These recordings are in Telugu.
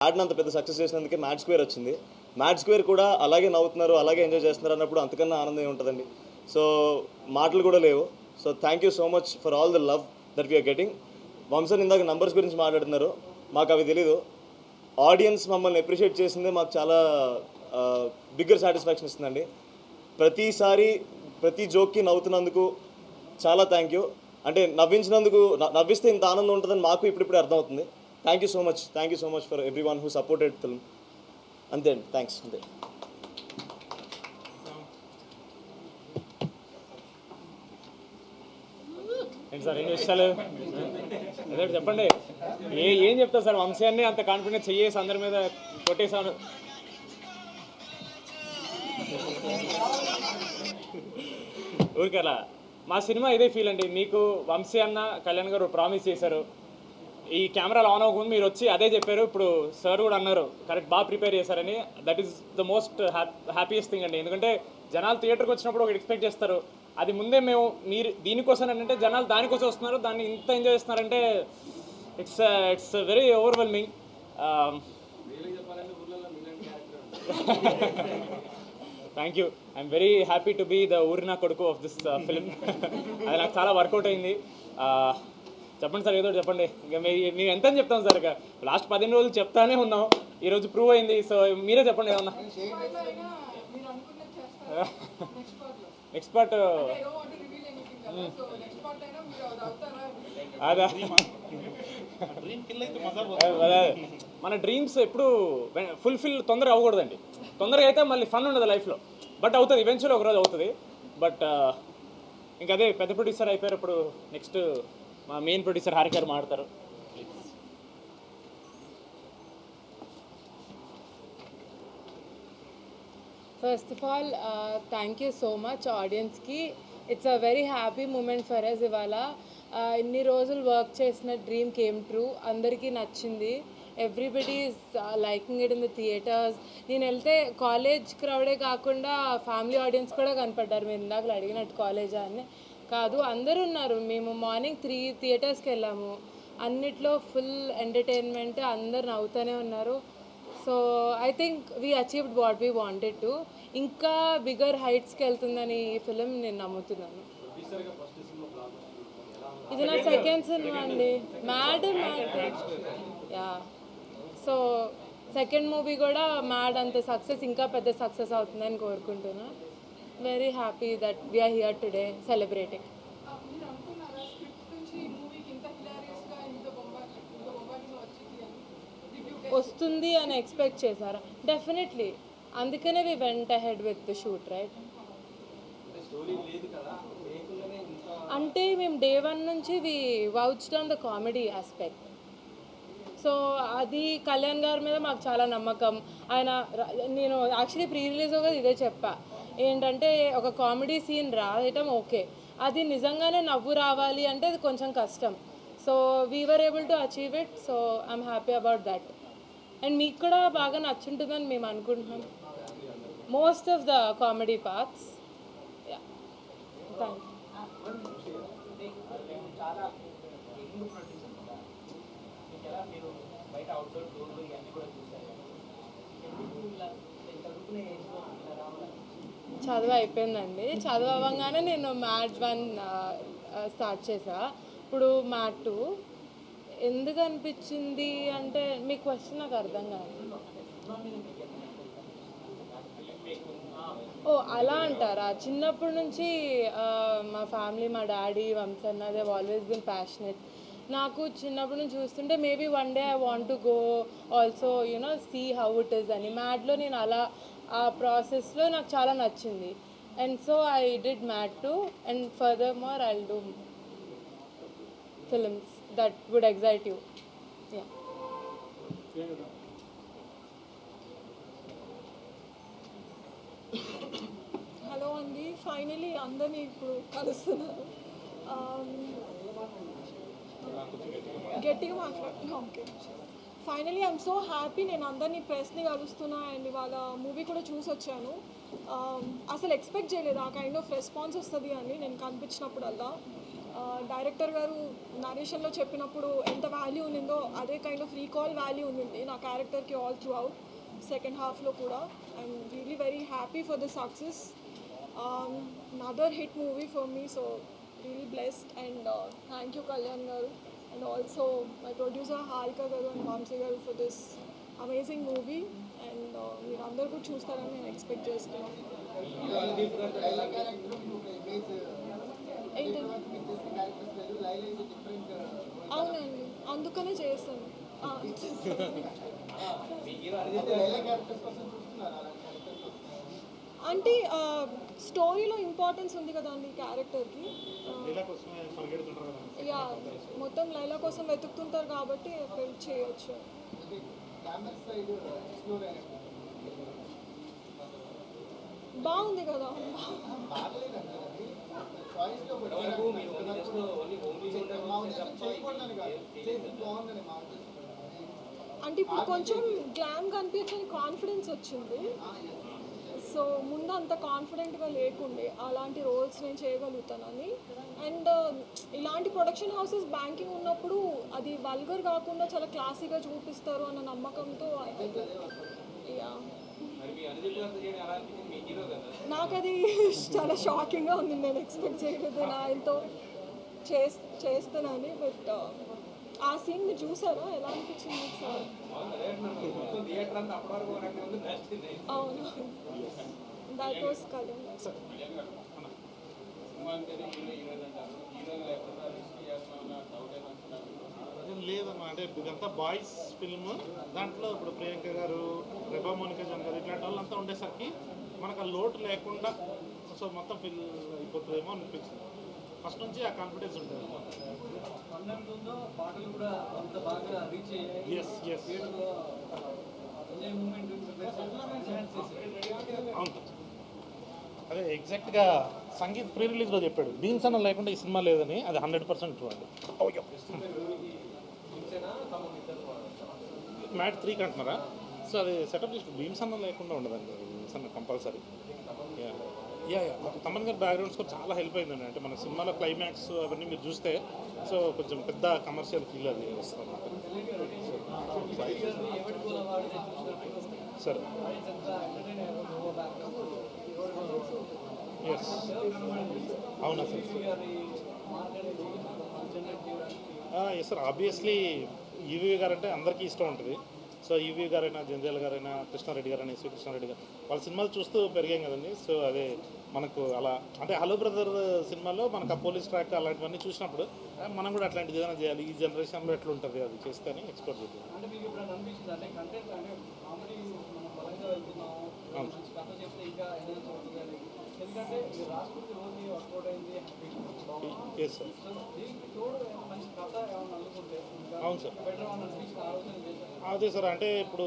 మ్యాడ్ని అంత పెద్ద సక్సెస్ చేసినందుకే మ్యాడ్ స్క్వేర్ వచ్చింది. మ్యాడ్ స్క్వేర్ కూడా అలాగే నవ్వుతున్నారు, అలాగే ఎంజాయ్ చేస్తున్నారు అన్నప్పుడు అంతకన్నా ఆనందం ఏముంటుందండి. సో మాటలు కూడా లేవు. So thank you so much for all the love that we are getting. Vamshan ఇందాక నంబర్స్ గురించి మాట్లాడుతున్నారు, మాకు అవి తెలీదు. ఆడియన్స్ మమ్మల్ని అప్రిషియేట్ చేసిందే మాకు చాలా బిగ్గర్ సాటిస్ఫాక్షన్ ఇస్తుందండి. ప్రతిసారి ప్రతి జోక్కి నవ్వుతున్నందుకు చాలా థ్యాంక్ యూ. అంటే నవ్వించినందుకు, నవ్విస్తే ఇంత ఆనందం ఉంటుందని మాకు ఇప్పుడిప్పుడే అర్థమవుతుంది. Thank you so much for every one who supported film. అంతే అండి, థ్యాంక్స్. అంతే. ఏంటి సార్, ఏం విషయాలు అదే చెప్పండి. ఏం చెప్తారు సార్, వంశాన్ని అంత కాన్ఫిడెన్స్ చెయ్యేసి అందరి మీద కొట్టేశాను. ఊరికలా మా సినిమా ఇదే ఫీల్ అండి. మీకు వంశీ అన్న, కళ్యాణ్ గారు ప్రామిస్ చేశారు, ఈ కెమెరాలు ఆన్ అవ్వకముందు మీరు వచ్చి అదే చెప్పారు. ఇప్పుడు సార్ కూడా అన్నారు కరెక్ట్, బాగా ప్రిపేర్ చేశారని. That is the most happiest thing అండి. ఎందుకంటే జనాలు థియేటర్కి వచ్చినప్పుడు ఒకటి ఎక్స్పెక్ట్ చేస్తారు, అది ముందే మేము మీరు దీనికోసం అంటే జనాలు దానికోసం వస్తున్నారు, దాన్ని ఇంత ఎంజాయ్ చేస్తున్నారంటే it's very overwhelming. Thank you. I'm very happy to be the ఊరినా కొడుకు ఆఫ్ దిస్ ఫిలిం. అది నాకు చాలా వర్కౌట్ అయింది. చెప్పండి సార్, ఏదో చెప్పండి. ఇంకా మేము ఎంత అని చెప్తాం సార్, ఇక లాస్ట్ 15 రోజులు చెప్తానే ఉన్నాం, ఈరోజు ప్రూవ్ అయింది. సో మీరే చెప్పండి ఏమన్నా. నెక్స్ట్ పార్ట్ అదా, మన డ్రీమ్స్ ఎప్పుడు ఫుల్ఫిల్ తొందరగా అవ్వకూడదండి. తొందరగా అయితే మళ్ళీ ఫన్ ఉండదు లైఫ్లో, బట్ అవుతుంది ఈవెన్చువల్లీ ఒకరోజు అవుతుంది. బట్ ఇంకా అదే పెద్ద ప్రొడ్యూసర్ అయిపోయారు. ఇప్పుడు నెక్స్ట్ మా మెయిన్ ప్రొడ్యూసర్ హారిక గారు మాట్లాడతారు. First of all thank you so much ఆడియన్స్కి. It's a very happy moment for us. ఇవాళ ఇన్ని రోజులు వర్క్ చేసిన డ్రీమ్ కేమ్ ట్రూ. అందరికీ నచ్చింది. Everybody is liking it in the theatres. నేను వెళ్తే కాలేజ్ క్రౌడే కాకుండా ఫ్యామిలీ ఆడియన్స్ కూడా కనపడ్డారు. మీరు ఇందాక అడిగినట్టు కాలేజా అని కాదు, అందరూ ఉన్నారు. మేము మార్నింగ్ 3 థియేటర్స్కి వెళ్ళాము. అన్నిట్లో ఫుల్ ఎంటర్టైన్మెంట్, అందరు నవ్వుతూనే ఉన్నారు. So I think we achieved what we wanted to. ఇంకా బిగ్గర్ హైట్స్కి వెళ్తుందని ఈ ఫిలిం నేను నమ్ముతున్నాను. ఇది నా సెకండ్ సినిమా అండి, Mad. Yeah, so second movie కూడా మ్యాడ్ అంత సక్సెస్, ఇంకా పెద్ద సక్సెస్ అవుతుందని కోరుకుంటున్నా. Very happy that we are here today celebrating. వస్తుంది అని ఎక్స్పెక్ట్ చేశారా? డెఫినెట్లీ, అందుకనే we went ahead with the shoot, right? అంటే మేము డే 1 నుంచి we vouched on the comedy aspect. So అది కళ్యాణ్ గారి మీద మాకు చాలా నమ్మకం. ఆయన, నేను యాక్చువల్లీ ప్రీ రిలీజ్గా ఇదే చెప్పా, ఏంటంటే ఒక కామెడీ సీన్ రాయటం ఓకే, అది నిజంగానే నవ్వు రావాలి అంటే అది కొంచెం కష్టం. So we were able to achieve it. So I'm happy about that. And మీకు కూడా బాగా నచ్చుంటుందని మేము అనుకుంటున్నాం, most of the comedy parts. Yeah, thank you. చదువు అయిపోయిందండి. చదువు అవ్వగానే నేను మ్యాడ్ 1 స్టార్ట్ చేసా. ఇప్పుడు మ్యాడ్ 2 ఎందుకు అనిపించింది అంటే, మీ క్వశ్చన్ నాకు అర్థం కాదు. ఓ అలా అంటారా? చిన్నప్పటి నుంచి మా ఫ్యామిలీ, మా డాడీ, వంశన్న, దే ఆల్వేస్ బిన్ ప్యాషనెట్. నాకు చిన్నప్పటి నుంచి చూస్తుంటే maybe one day I want to go also you know see how it is అని. మ్యాడ్లో నేను అలా ఆ ప్రాసెస్లో నాకు చాలా నచ్చింది. And so I did Mad 2 and further more I will do films that would excite you. Yeah. Hello అండి, ఫైనలీ అందరినీ ఇప్పుడు కలుస్తున్నాను. గట్టిగా మాట్లాడుతున్నా. Okay, finally I'm so happy. నేను అందరినీ ప్రెస్ని కలుస్తున్నా అండ్ ఇవాళ మూవీ కూడా చూసి వచ్చాను. అసలు ఎక్స్పెక్ట్ చేయలేదు ఆ కైండ్ ఆఫ్ రెస్పాన్స్ వస్తుంది అని నేను కనిపించినప్పుడల్లా. డైరెక్టర్ గారు నరేషన్లో చెప్పినప్పుడు ఎంత వాల్యూ ఉండిందో అదే కైండ్ ఆఫ్ రీకాల్ వాల్యూ ఉంది నా క్యారెక్టర్కి ఆల్ త్రూ అవుట్ సెకండ్ హాఫ్లో కూడా I'm really very happy for the success another hit movie for me so really blessed and thank you Kalyan garu and also my producer Harika garu and Vamsi garu for this amazing movie and మీరు అందరూ కూడా చూస్తారని నేను ఎక్స్పెక్ట్ చేస్తున్నాను ఏంటి అవునండి అందుకనే చేస్తాను అంటే స్టోరీలో ఇంపార్టెన్స్ ఉంది కదా అండి క్యారెక్టర్కి యా మొత్తం లైలా కోసం వెతుకుతుంటారు కాబట్టి ఫిల్ చేయొచ్చు బాగుంది కదా అంటే ఇప్పుడు కొంచెం గ్లామ్ కనిపించని కాన్ఫిడెన్స్ వచ్చింది సో ముందు అంత కాన్ఫిడెంట్గా లేకుండే అలాంటి రోల్స్ నేను చేయగలుగుతానని అండ్ ఇలాంటి ప్రొడక్షన్ హౌసెస్ బ్యాంకింగ్ ఉన్నప్పుడు అది వల్గర్ కాకుండా చాలా క్లాసీగా చూపిస్తారు అన్న నమ్మకంతో యా నాకు అది చాలా షాకింగ్గా ఉంది నేను ఎక్స్పెక్ట్ చేయలేదు నేను ఆయనతో చేస్తానని బట్ ఆ సీన్ మీరు చూసారా ఎలా అనిపించింది సార్ అవును దట్ వాస్ కళ్యాణ్ లేదమ్మా అంటే ఇదంతా బాయ్స్ ఫిల్మ్ దాంట్లో ఇప్పుడు ప్రియాంక గారు రెబా మోనికా జన్ గారు ఇట్లాంటి వాళ్ళంతా ఉండేసరికి మనకు ఆ లోటు లేకుండా సో మొత్తం ఫిల్ అయిపోతుందేమో అనిపించింది ఫస్ట్ నుంచి ఆ కాన్ఫిడెన్స్ ఉంటుంది ఎస్ ఎస్ అవును అదే ఎగ్జాక్ట్గా సంగీత్ ప్రీ రిలీజ్లో చెప్పాడు బీన్స్ అన్న లేకుండా ఈ సినిమా లేదని అది 100% ట్రూ అండి మ్యాట్ 3 అంటున్నారా సో అది సెటప్ చేసి బీమ్స్ అన్న లేకుండా ఉండదండి బీమ్స్ అన్న కంపల్సరీ యా యా తమన్ గారి బ్యాక్గ్రౌండ్ స్కోర్ చాలా హెల్ప్ అయిందండి అంటే మన సినిమాలో క్లైమాక్స్ అవన్నీ మీరు చూస్తే సో కొంచెం పెద్ద కమర్షియల్ ఫీల్ అది వస్తుంది సార్ ఎస్ అవునా sir yes sir obviously EV గారు అంటే అందరికీ ఇష్టం ఉంటుంది సో ఈవీ గారైనా జంజాల్ గారైనా కృష్ణారెడ్డి గారైనా ఎస్వి కృష్ణారెడ్డి గారు వాళ్ళ సినిమాలు చూస్తూ పెరిగాం కదండి సో అదే మనకు అలా అంటే హలో బ్రదర్ సినిమాలో మనకు ఆ పోలీస్ ట్రాక్ అలాంటివన్నీ చూసినప్పుడు మనం కూడా అట్లాంటిది ఏదైనా చేయాలి ఈ జనరేషన్లో ఎట్లా ఉంటుంది అది చేస్తేనే ఎక్స్ప్లోర్ చేయాలి అవును ఎస్ సార్ అవును సార్ అదే సార్ అంటే ఇప్పుడు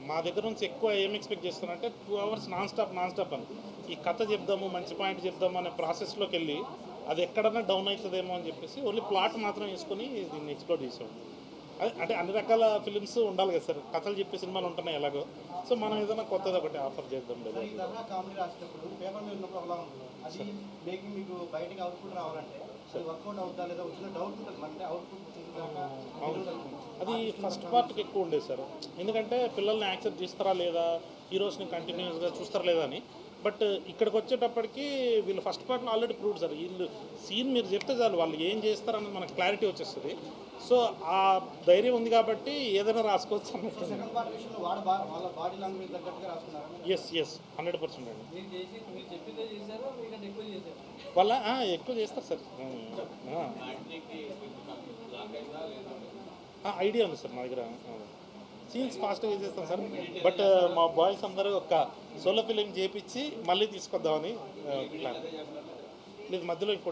మా దగ్గర నుంచి ఎక్కువ ఏం ఎక్స్పెక్ట్ చేస్తానంటే 2 hours నాన్ స్టాప్ అని ఈ కథ చెప్దాము మంచి పాయింట్ చెప్దాము అనే ప్రాసెస్లోకి వెళ్ళి అది ఎక్కడన్నా డౌన్ అవుతుందేమో అని చెప్పేసి ఓన్లీ ప్లాట్ మాత్రం వేసుకొని దీన్ని ఎక్స్ప్లోర్ చేసాం అంటే అన్ని రకాల ఫిలిమ్స్ ఉండాలి కదా సార్ కథలు చెప్పే సినిమాలు ఉంటున్నాయి ఎలాగో సో మనం ఏదైనా కొత్తది ఒకటి ఆఫర్ చేద్దాం లేదు అది ఫస్ట్ పార్ట్కి ఎక్కువ ఉండేది సార్ ఎందుకంటే పిల్లల్ని యాక్సెప్ట్ చేస్తారా లేదా హీరోస్ని కంటిన్యూస్గా చూస్తారా లేదా అని బట్ ఇక్కడికి వచ్చేటప్పటికి వీళ్ళు ఫస్ట్ పార్ట్లో ఆల్రెడీ ప్రూవ్డ్ సార్ వీళ్ళు సీన్ మీరు చెప్తే చాలు వాళ్ళు ఏం చేస్తారన్నది మనకు క్లారిటీ వచ్చేస్తుంది సో ఆ ధైర్యం ఉంది కాబట్టి ఏదైనా రాసుకోవచ్చు అన్నట్టు ఎస్ 100% అండి వాళ్ళ ఎక్కువ చేస్తారు సార్ ఐడియా ఉంది సార్ మా దగ్గర సీన్స్ ఫాస్ట్గా చేసేస్తాం సార్ బట్ మా బాయ్స్ అందరూ ఒక సోలో ఫిలిం చేపించి మళ్ళీ తీసుకొద్దామని ప్లాన్ లేదు మధ్యలో